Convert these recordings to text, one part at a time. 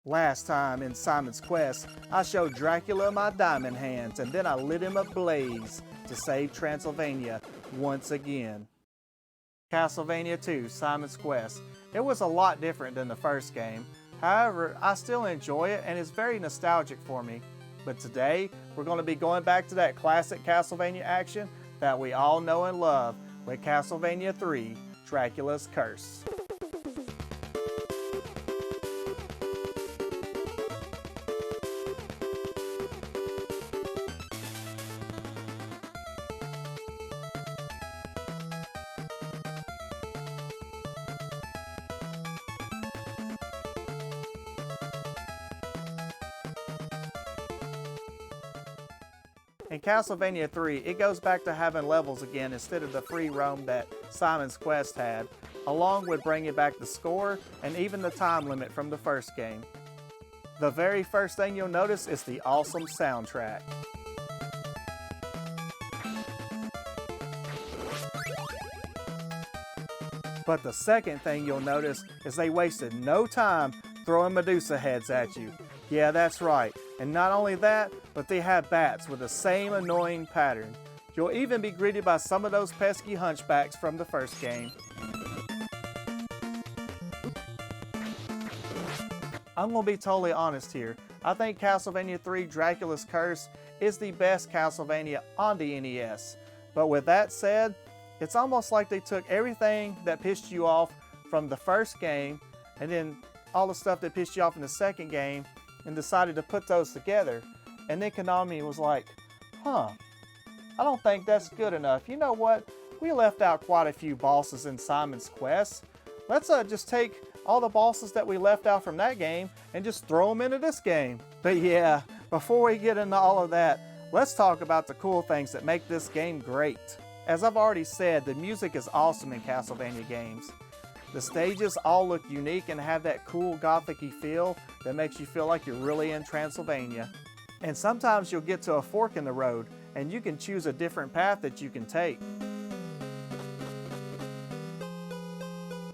Last time in Simon's Quest, I showed Dracula my diamond hands and then I lit him ablaze to save Transylvania once again. Castlevania II, Simon's Quest. It was a lot different than the first game. However, I still enjoy it and it's very nostalgic for me. But today, we're going to be going back to that classic Castlevania action that we all know and love with Castlevania III, Dracula's Curse. In Castlevania III, it goes back to having levels again instead of the free roam that Simon's Quest had, along with bringing back the score and even the time limit from the first game. The very first thing you'll notice is the awesome soundtrack. But the second thing you'll notice is they wasted no time throwing Medusa heads at you. Yeah, that's right. And not only that, but they have bats with the same annoying pattern. You'll even be greeted by some of those pesky hunchbacks from the first game. I'm going to be totally honest here. I think Castlevania III Dracula's Curse is the best Castlevania on the NES. But with that said, it's almost like they took everything that pissed you off from the first game and then all the stuff that pissed you off in the second game and decided to put those together. And then Konami was like, I don't think that's good enough. You know what? We left out quite a few bosses in Simon's Quest. Let's just take all the bosses that we left out from that game and just throw them into this game. But yeah, before we get into all of that, let's talk about the cool things that make this game great. As I've already said, the music is awesome in Castlevania games. The stages all look unique and have that cool gothic-y feel that makes you feel like you're really in Transylvania. And sometimes you'll get to a fork in the road and you can choose a different path that you can take.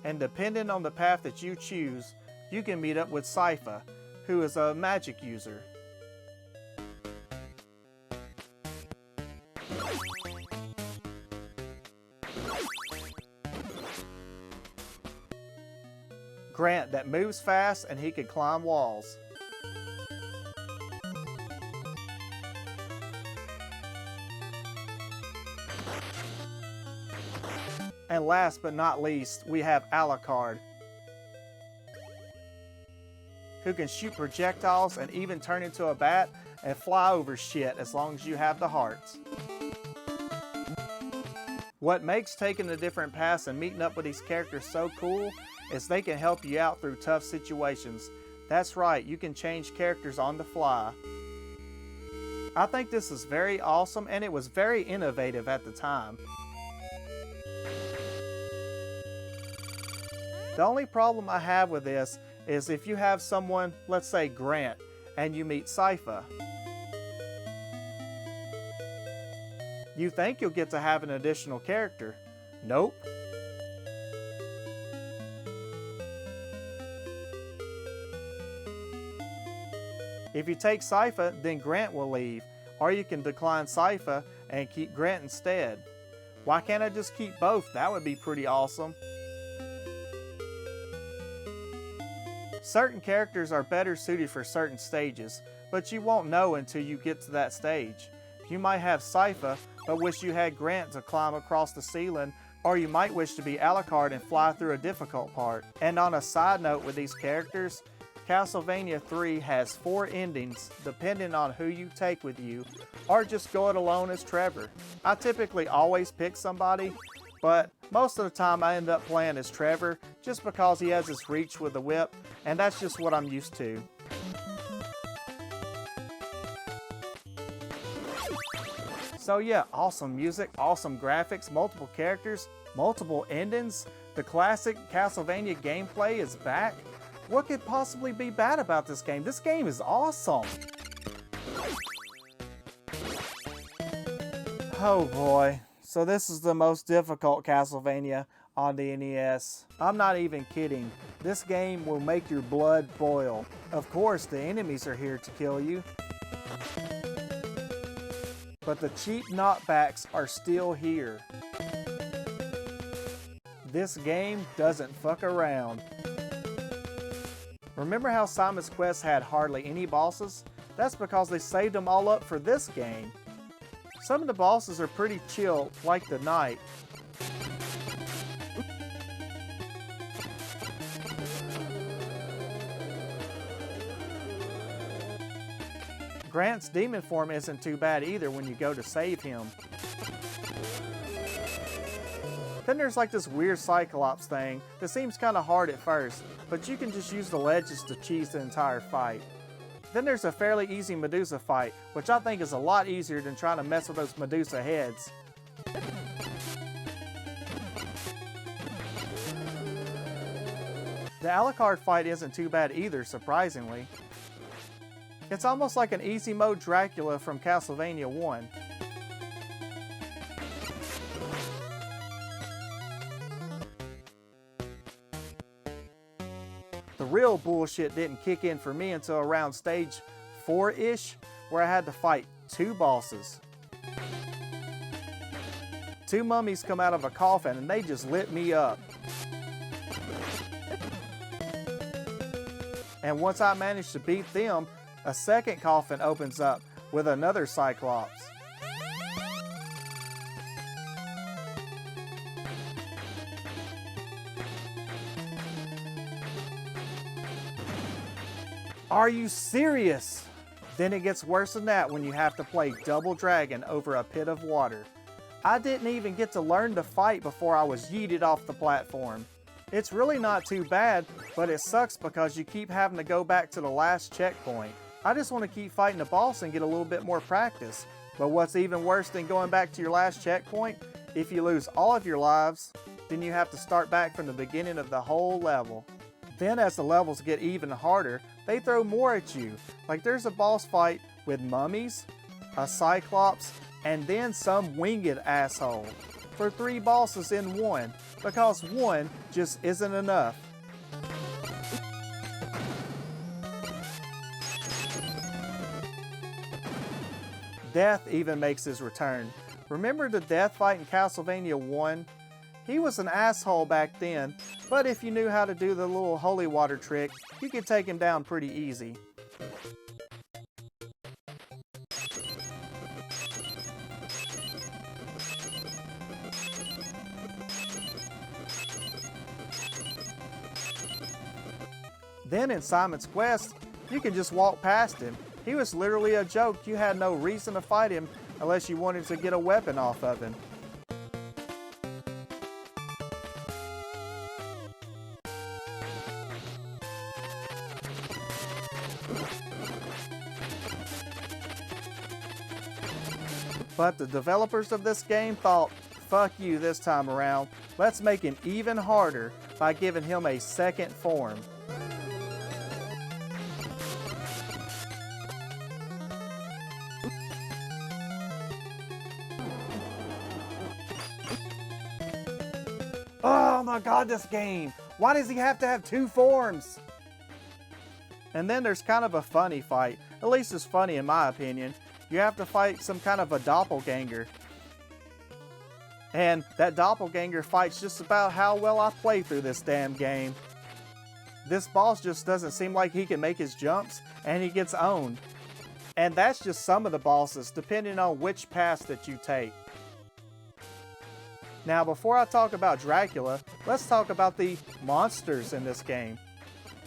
And depending on the path that you choose, you can meet up with Sypha, who is a magic user. Grant that moves fast and he can climb walls. And last but not least, we have Alucard, who can shoot projectiles and even turn into a bat and fly over shit as long as you have the hearts. What makes taking the different paths and meeting up with these characters so cool is they can help you out through tough situations. That's right, you can change characters on the fly. I think this is very awesome and it was very innovative at the time. The only problem I have with this is if you have someone, let's say Grant, and you meet Sypha. You think you'll get to have an additional character. Nope. If you take Sypha, then Grant will leave, or you can decline Sypha and keep Grant instead. Why can't I just keep both? That would be pretty awesome. Certain characters are better suited for certain stages, but you won't know until you get to that stage. You might have Sypha, but wish you had Grant to climb across the ceiling, or you might wish to be Alucard and fly through a difficult part. And on a side note with these characters, Castlevania III has 4 endings depending on who you take with you, or just go it alone as Trevor. I typically always pick somebody, but most of the time I end up playing as Trevor just because he has his reach with the whip, and that's just what I'm used to. So yeah, awesome music, awesome graphics, multiple characters, multiple endings. The classic Castlevania gameplay is back. What could possibly be bad about this game? This game is awesome. Oh boy. So this is the most difficult Castlevania on the NES. I'm not even kidding. This game will make your blood boil. Of course, the enemies are here to kill you. But the cheap knockbacks are still here. This game doesn't fuck around. Remember how Simon's Quest had hardly any bosses? That's because they saved them all up for this game. Some of the bosses are pretty chill, like the Knight. Grant's demon form isn't too bad either when you go to save him. Then there's like this weird Cyclops thing that seems kind of hard at first, but you can just use the ledges to cheese the entire fight. Then there's a fairly easy Medusa fight, which I think is a lot easier than trying to mess with those Medusa heads. The Alucard fight isn't too bad either, surprisingly. It's almost like an easy mode Dracula from Castlevania 1. The real bullshit didn't kick in for me until around stage 4-ish, where I had to fight 2 bosses. 2 mummies come out of a coffin and they just lit me up. And once I managed to beat them, a second coffin opens up with another Cyclops. Are you serious? Then it gets worse than that when you have to play Double Dragon over a pit of water. I didn't even get to learn to fight before I was yeeted off the platform. It's really not too bad, but it sucks because you keep having to go back to the last checkpoint. I just want to keep fighting the boss and get a little bit more practice. But what's even worse than going back to your last checkpoint? If you lose all of your lives, then you have to start back from the beginning of the whole level. Then as the levels get even harder, they throw more at you. Like there's a boss fight with mummies, a Cyclops, and then some winged asshole. For 3 bosses in one, because one just isn't enough. Death even makes his return. Remember the death fight in Castlevania 1? He was an asshole back then, but if you knew how to do the little holy water trick, you could take him down pretty easy. Then in Simon's Quest, you can just walk past him. He was literally a joke. You had no reason to fight him unless you wanted to get a weapon off of him. But the developers of this game thought, fuck you this time around. Let's make him even harder by giving him a second form. Oh my god, this game! Why does he have to have 2 forms? And then there's kind of a funny fight. At least it's funny in my opinion. You have to fight some kind of a doppelganger. And that doppelganger fights just about how well I play through this damn game. This boss just doesn't seem like he can make his jumps, and he gets owned. And that's just some of the bosses, depending on which path that you take. Now, before I talk about Dracula, let's talk about the monsters in this game.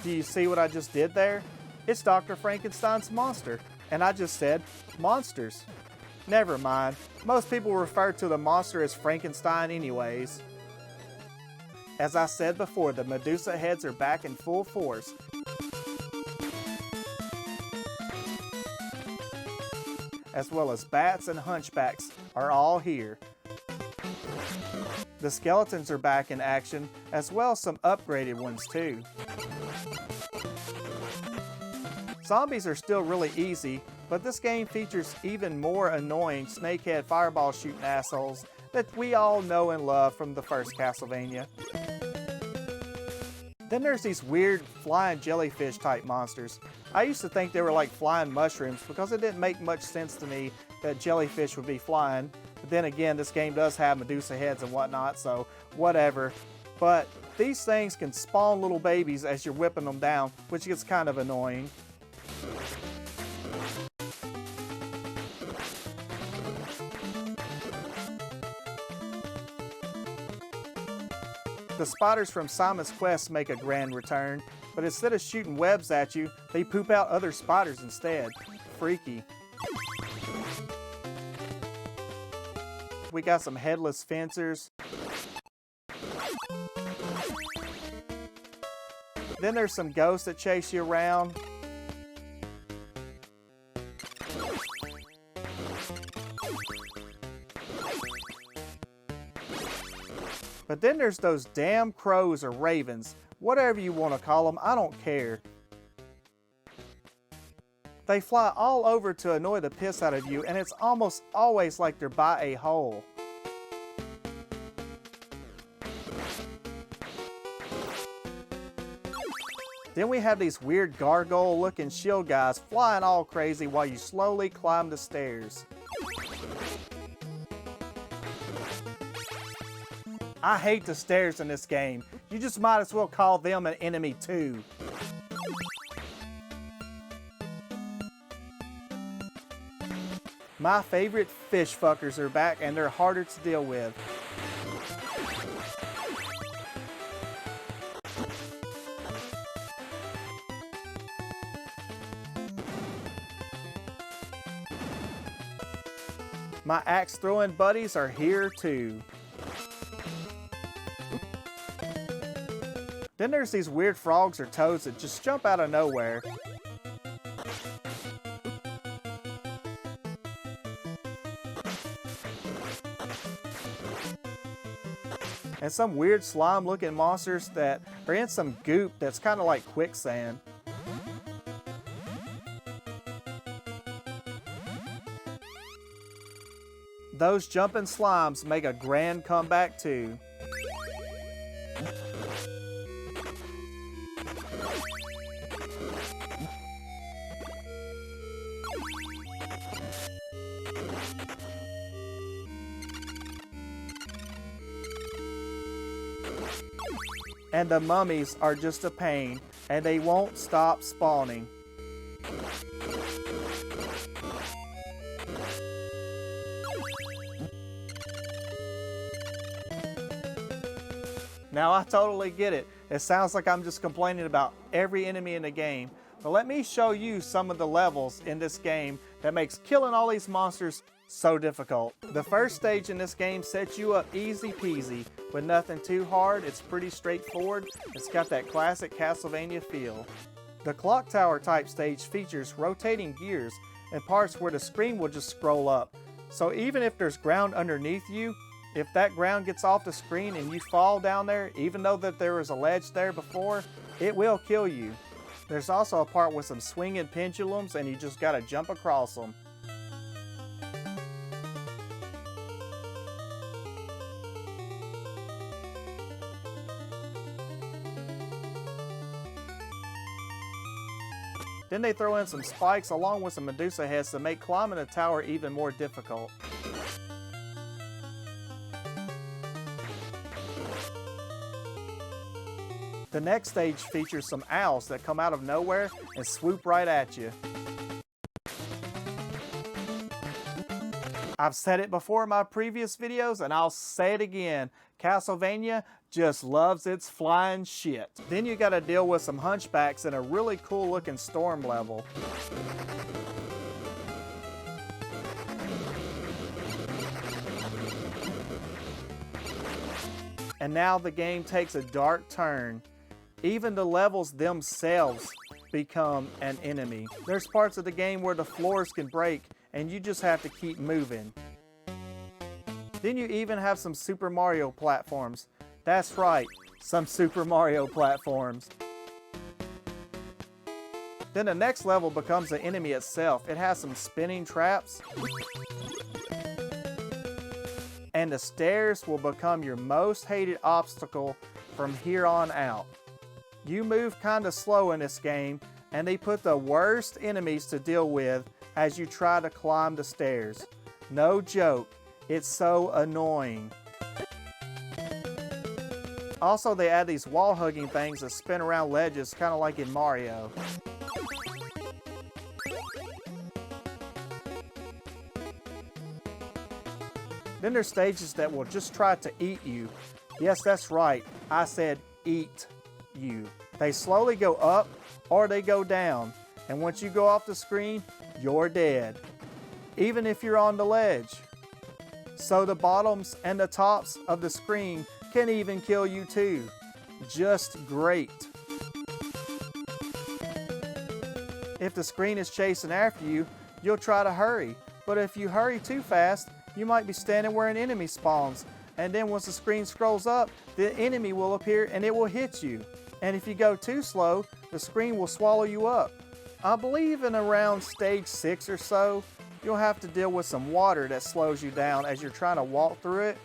Do you see what I just did there? It's Dr. Frankenstein's monster, and I just said monsters. Never mind, most people refer to the monster as Frankenstein anyways. As I said before, the Medusa heads are back in full force. As well as bats and hunchbacks are all here. The skeletons are back in action, as well as some upgraded ones too. Zombies are still really easy, but this game features even more annoying snakehead fireball shooting assholes that we all know and love from the first Castlevania. Then there's these weird flying jellyfish type monsters. I used to think they were like flying mushrooms because it didn't make much sense to me that jellyfish would be flying. But then again, this game does have Medusa heads and whatnot, so whatever. But these things can spawn little babies as you're whipping them down, which gets kind of annoying. The spiders from Simon's Quest make a grand return, but instead of shooting webs at you, they poop out other spiders instead. Freaky. We got some headless fencers. Then there's some ghosts that chase you around. But then there's those damn crows or ravens, whatever you want to call them, I don't care. They fly all over to annoy the piss out of you, and it's almost always like they're by a hole. Then we have these weird gargoyle looking shield guys flying all crazy while you slowly climb the stairs. I hate the stairs in this game. You just might as well call them an enemy too. My favorite fish fuckers are back and they're harder to deal with. My axe throwing buddies are here too. Then there's these weird frogs or toads that just jump out of nowhere. And some weird slime looking monsters that are in some goop that's kind of like quicksand. Those jumping slimes make a grand comeback too. And the mummies are just a pain, and they won't stop spawning. Now I totally get it. It sounds like I'm just complaining about every enemy in the game, but let me show you some of the levels in this game that makes killing all these monsters so difficult. The first stage in this game sets you up easy peasy with nothing too hard. It's pretty straightforward. It's got that classic Castlevania feel. The clock tower type stage features rotating gears and parts where the screen will just scroll up. So even if there's ground underneath you, if that ground gets off the screen and you fall down there, even though that there was a ledge there before, it will kill you. There's also a part with some swinging pendulums and you just gotta jump across them. Then they throw in some spikes along with some Medusa heads to make climbing a tower even more difficult. The next stage features some owls that come out of nowhere and swoop right at you. I've said it before in my previous videos and I'll say it again. Castlevania just loves its flying shit. Then you gotta deal with some hunchbacks in a really cool looking storm level. And now the game takes a dark turn. Even the levels themselves become an enemy. There's parts of the game where the floors can break and you just have to keep moving. Then you even have some Super Mario platforms. That's right, some Super Mario platforms. Then the next level becomes the enemy itself. It has some spinning traps. And the stairs will become your most hated obstacle from here on out. You move kinda slow in this game, and they put the worst enemies to deal with as you try to climb the stairs. No joke, it's so annoying. Also, they add these wall hugging things that spin around ledges, kinda like in Mario. Then there's stages that will just try to eat you. Yes, that's right, I said eat you. They slowly go up or they go down, and once you go off the screen, you're dead, even if you're on the ledge. So the bottoms and the tops of the screen can even kill you too. Just great. If the screen is chasing after you, you'll try to hurry, but if you hurry too fast, you might be standing where an enemy spawns, and then once the screen scrolls up, the enemy will appear and it will hit you. And if you go too slow, the screen will swallow you up. I believe in around stage 6 or so, you'll have to deal with some water that slows you down as you're trying to walk through it.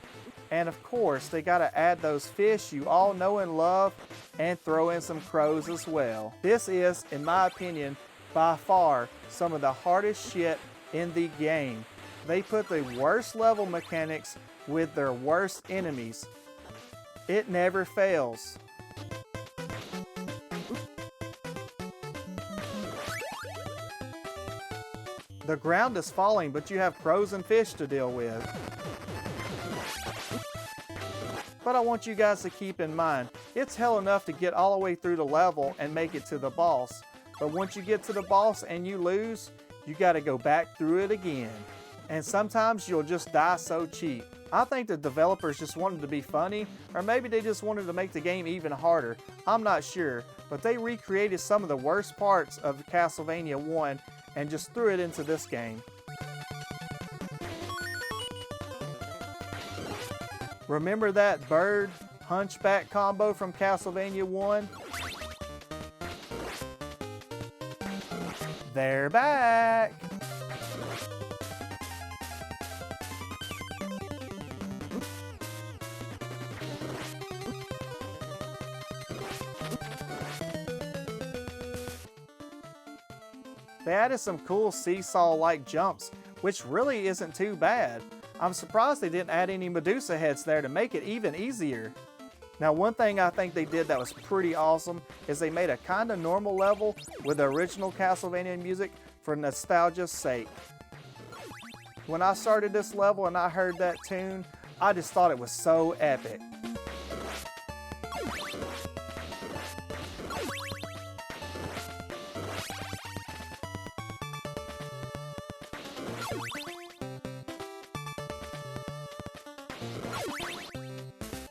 And of course, they gotta add those fish you all know and love and throw in some crows as well. This is, in my opinion, by far some of the hardest shit in the game. They put the worst level mechanics with their worst enemies. It never fails. The ground is falling, but you have crows and fish to deal with. But I want you guys to keep in mind, it's hell enough to get all the way through the level and make it to the boss. But once you get to the boss and you lose, you gotta go back through it again. And sometimes you'll just die so cheap. I think the developers just wanted to be funny, or maybe they just wanted to make the game even harder. I'm not sure, but they recreated some of the worst parts of Castlevania 1 and just threw it into this game. Remember that bird hunchback combo from Castlevania 1? They're back! They added some cool seesaw-like jumps, which really isn't too bad. I'm surprised they didn't add any Medusa heads there to make it even easier. Now, one thing I think they did that was pretty awesome is they made a kinda normal level with the original Castlevania music for nostalgia's sake. When I started this level and I heard that tune, I just thought it was so epic.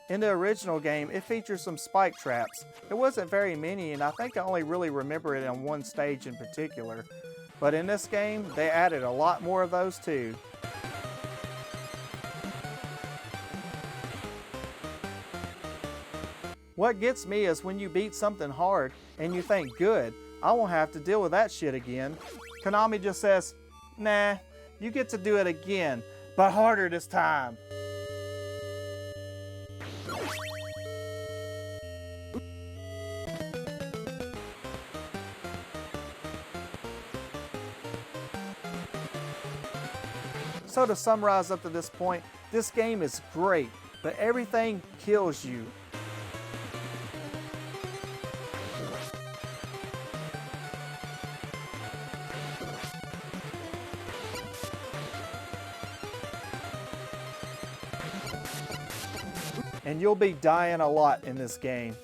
In the original game, it features some spike traps. It wasn't very many, and I think I only really remember it on one stage in particular. But in this game, they added a lot more of those too. What gets me is when you beat something hard and you think, good, I won't have to deal with that shit again. Konami just says, nah, you get to do it again, but harder this time. So to summarize up to this point, this game is great, but everything kills you. And you'll be dying a lot in this game.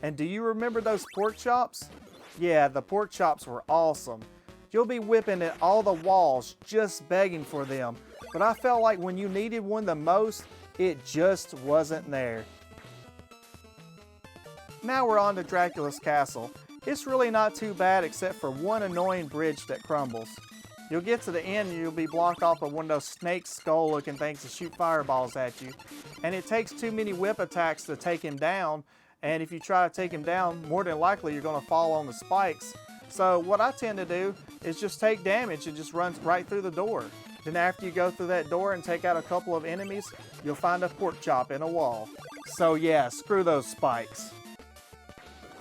And do you remember those pork chops? Yeah, the pork chops were awesome. You'll be whipping at all the walls, just begging for them. But I felt like when you needed one the most, it just wasn't there. Now we're on to Dracula's castle. It's really not too bad except for one annoying bridge that crumbles. You'll get to the end and you'll be blocked off by one of those snake skull looking things that shoot fireballs at you. And it takes too many whip attacks to take him down. And if you try to take him down, more than likely you're going to fall on the spikes. So what I tend to do is just take damage and just run right through the door. Then after you go through that door and take out a couple of enemies, you'll find a pork chop in a wall. So yeah, screw those spikes.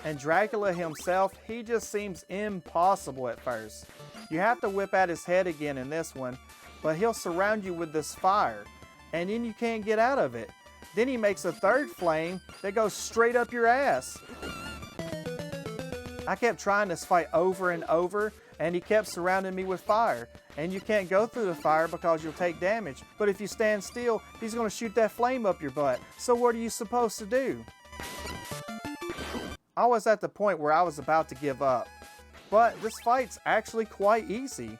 And Dracula himself, he just seems impossible at first. You have to whip out his head again in this one, but he'll surround you with this fire, and then you can't get out of it. Then he makes a third flame that goes straight up your ass. I kept trying this fight over and over, and he kept surrounding me with fire. And you can't go through the fire because you'll take damage. But if you stand still, he's going to shoot that flame up your butt. So what are you supposed to do? I was at the point where I was about to give up. But this fight's actually quite easy.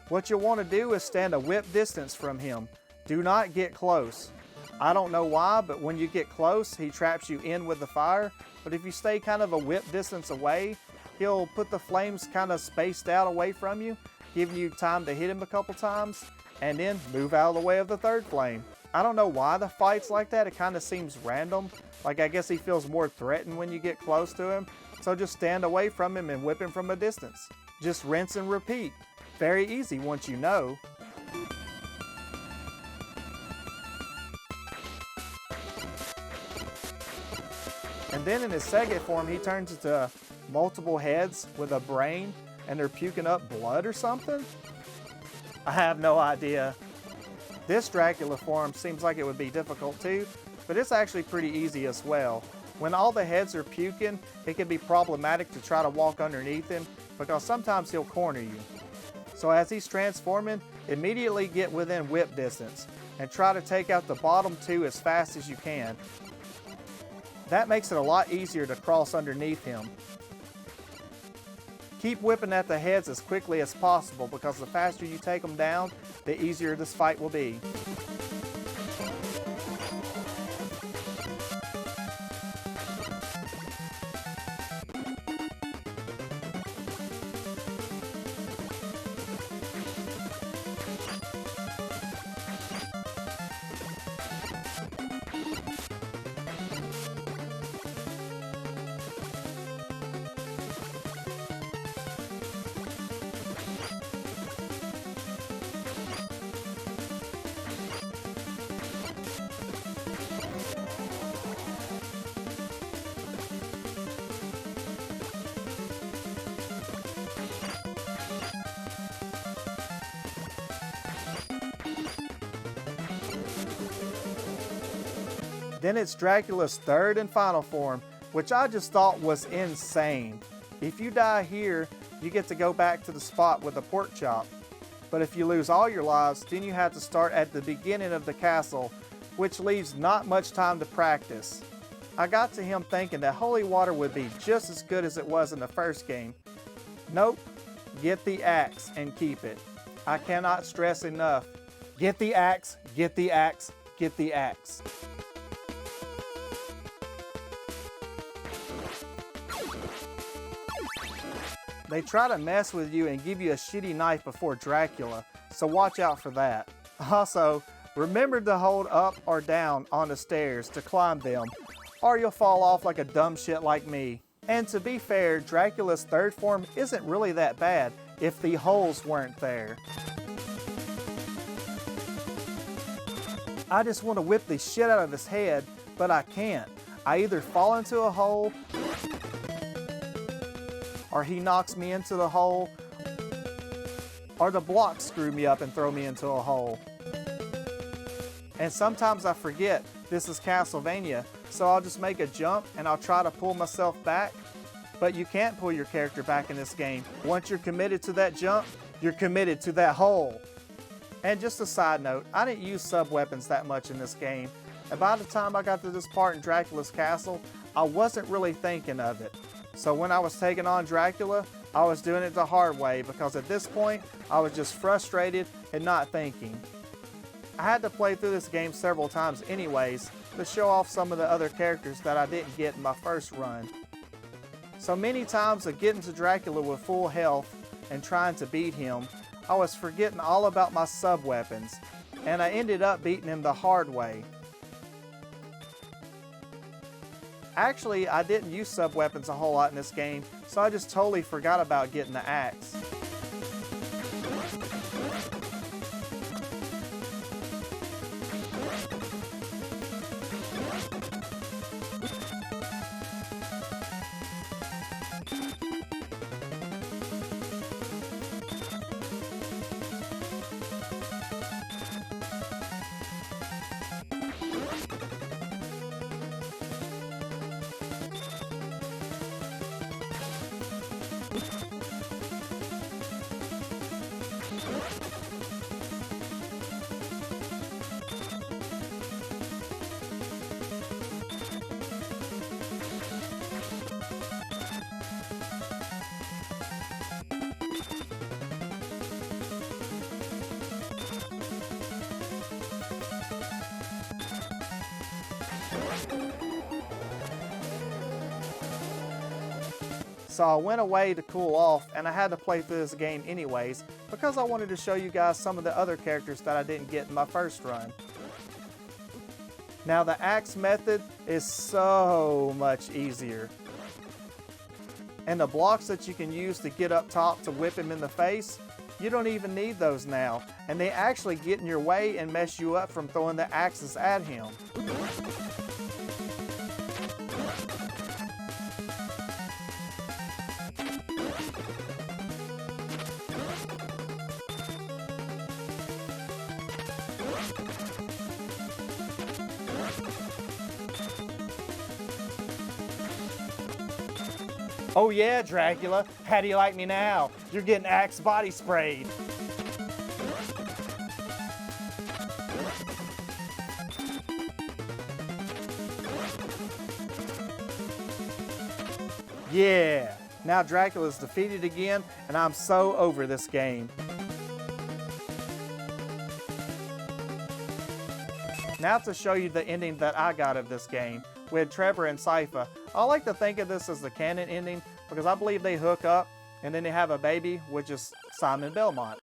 What you'll want to do is stand a whip distance from him. Do not get close. I don't know why, but when you get close, he traps you in with the fire. But if you stay kind of a whip distance away, he'll put the flames kind of spaced out away from you, giving you time to hit him a couple times, and then move out of the way of the third flame. I don't know why the fight's like that. It kind of seems random. Like I guess he feels more threatened when you get close to him. So just stand away from him and whip him from a distance. Just rinse and repeat. Very easy once you know. And then in his second form, he turns into multiple heads with a brain, and they're puking up blood or something? I have no idea. This Dracula form seems like it would be difficult too, but it's actually pretty easy as well. When all the heads are puking, it can be problematic to try to walk underneath him because sometimes he'll corner you. So as he's transforming, immediately get within whip distance and try to take out the bottom two as fast as you can. That makes it a lot easier to cross underneath him. Keep whipping at the heads as quickly as possible because the faster you take them down, the easier this fight will be. Then it's Dracula's third and final form, which I just thought was insane. If you die here, you get to go back to the spot with a pork chop. But if you lose all your lives, then you have to start at the beginning of the castle, which leaves not much time to practice. I got to him thinking that holy water would be just as good as it was in the first game. Nope, get the axe and keep it. I cannot stress enough. Get the axe, get the axe, get the axe. They try to mess with you and give you a shitty knife before Dracula, so watch out for that. Also, remember to hold up or down on the stairs to climb them, or you'll fall off like a dumb shit like me. And to be fair, Dracula's third form isn't really that bad if the holes weren't there. I just want to whip the shit out of his head, but I can't. I either fall into a hole, or he knocks me into the hole, or the blocks screw me up and throw me into a hole. And sometimes I forget this is Castlevania, so I'll just make a jump and I'll try to pull myself back. But you can't pull your character back in this game. Once you're committed to that jump, you're committed to that hole. And just a side note, I didn't use sub-weapons that much in this game. And by the time I got to this part in Dracula's castle, I wasn't really thinking of it. So when I was taking on Dracula, I was doing it the hard way because at this point, I was just frustrated and not thinking. I had to play through this game several times anyways to show off some of the other characters that I didn't get in my first run. So many times of getting to Dracula with full health and trying to beat him, I was forgetting all about my sub-weapons, and I ended up beating him the hard way. Actually, I didn't use sub-weapons a whole lot in this game, so I just totally forgot about getting the axe. So I went away to cool off, and I had to play through this game anyways because I wanted to show you guys some of the other characters that I didn't get in my first run. Now the axe method is so much easier. And the blocks that you can use to get up top to whip him in the face, you don't even need those now, and they actually get in your way and mess you up from throwing the axes at him. Oh yeah, Dracula, how do you like me now? You're getting axe body sprayed. Yeah, now Dracula's defeated again, and I'm so over this game. Now to show you the ending that I got of this game, with Trevor and Sypha. I like to think of this as the canon ending because I believe they hook up and then they have a baby, which is Trevor Belmont.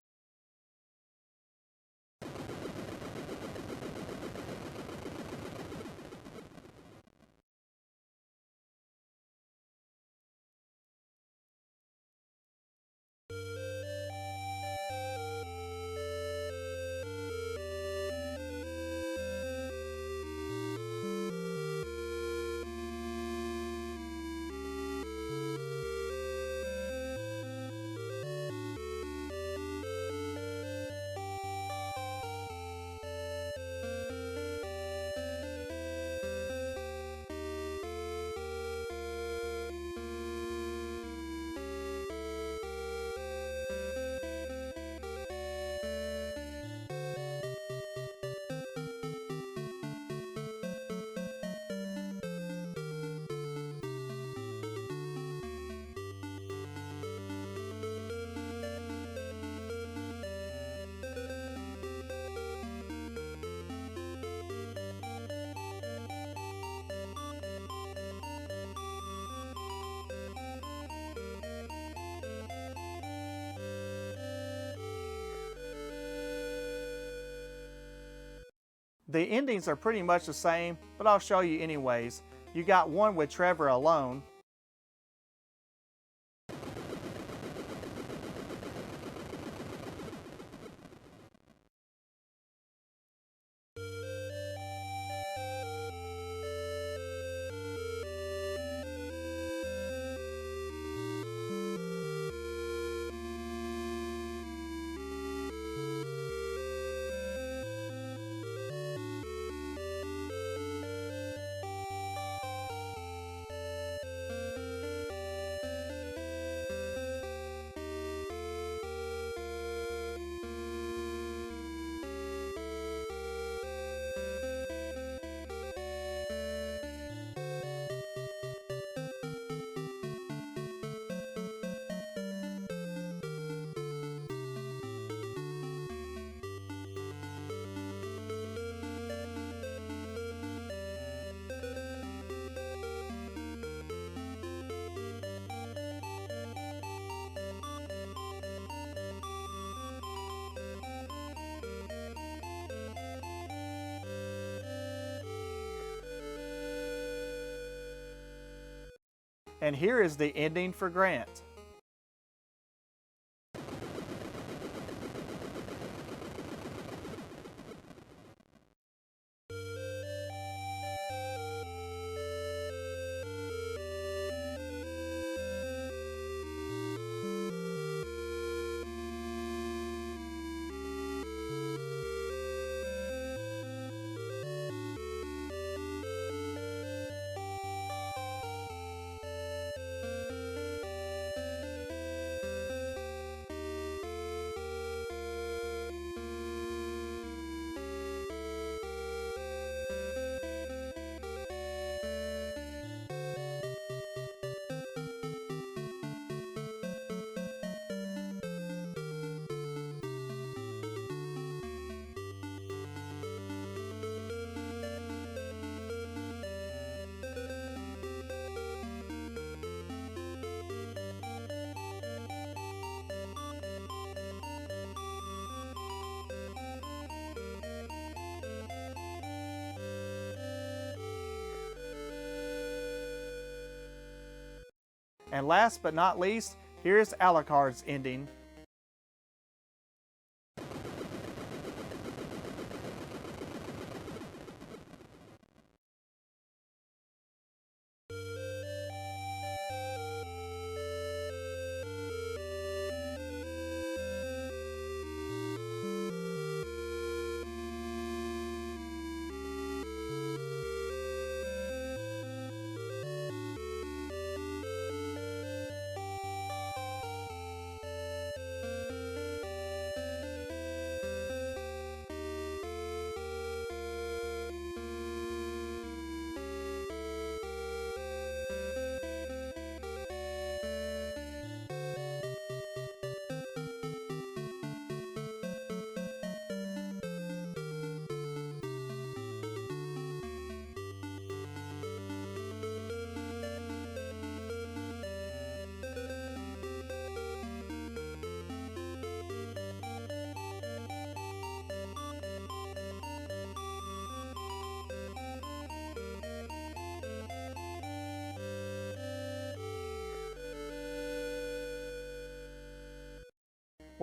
The endings are pretty much the same, but I'll show you anyways. You got one with Trevor alone. And here is the ending for Grant. And last but not least, here's Alucard's ending.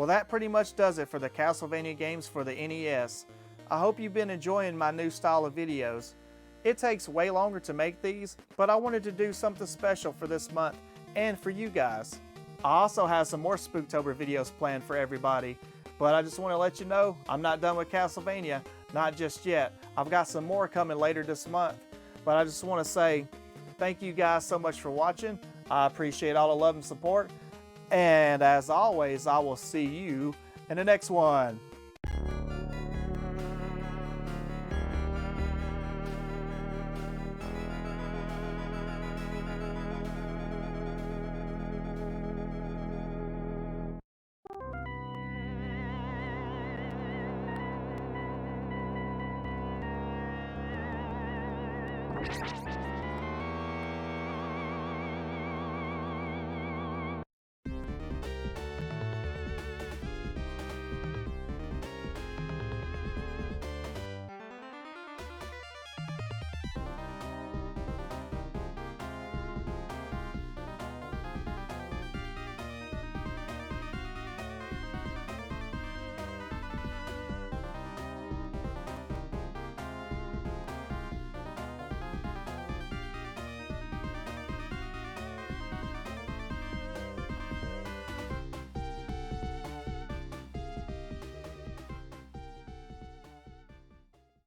Well, that pretty much does it for the Castlevania games for the NES. I hope you've been enjoying my new style of videos. It takes way longer to make these, but I wanted to do something special for this month and for you guys. I also have some more Spooktober videos planned for everybody, but I just want to let you know I'm not done with Castlevania, not just yet. I've got some more coming later this month, but I just want to say thank you guys so much for watching. I appreciate all the love and support. And as always, I will see you in the next one.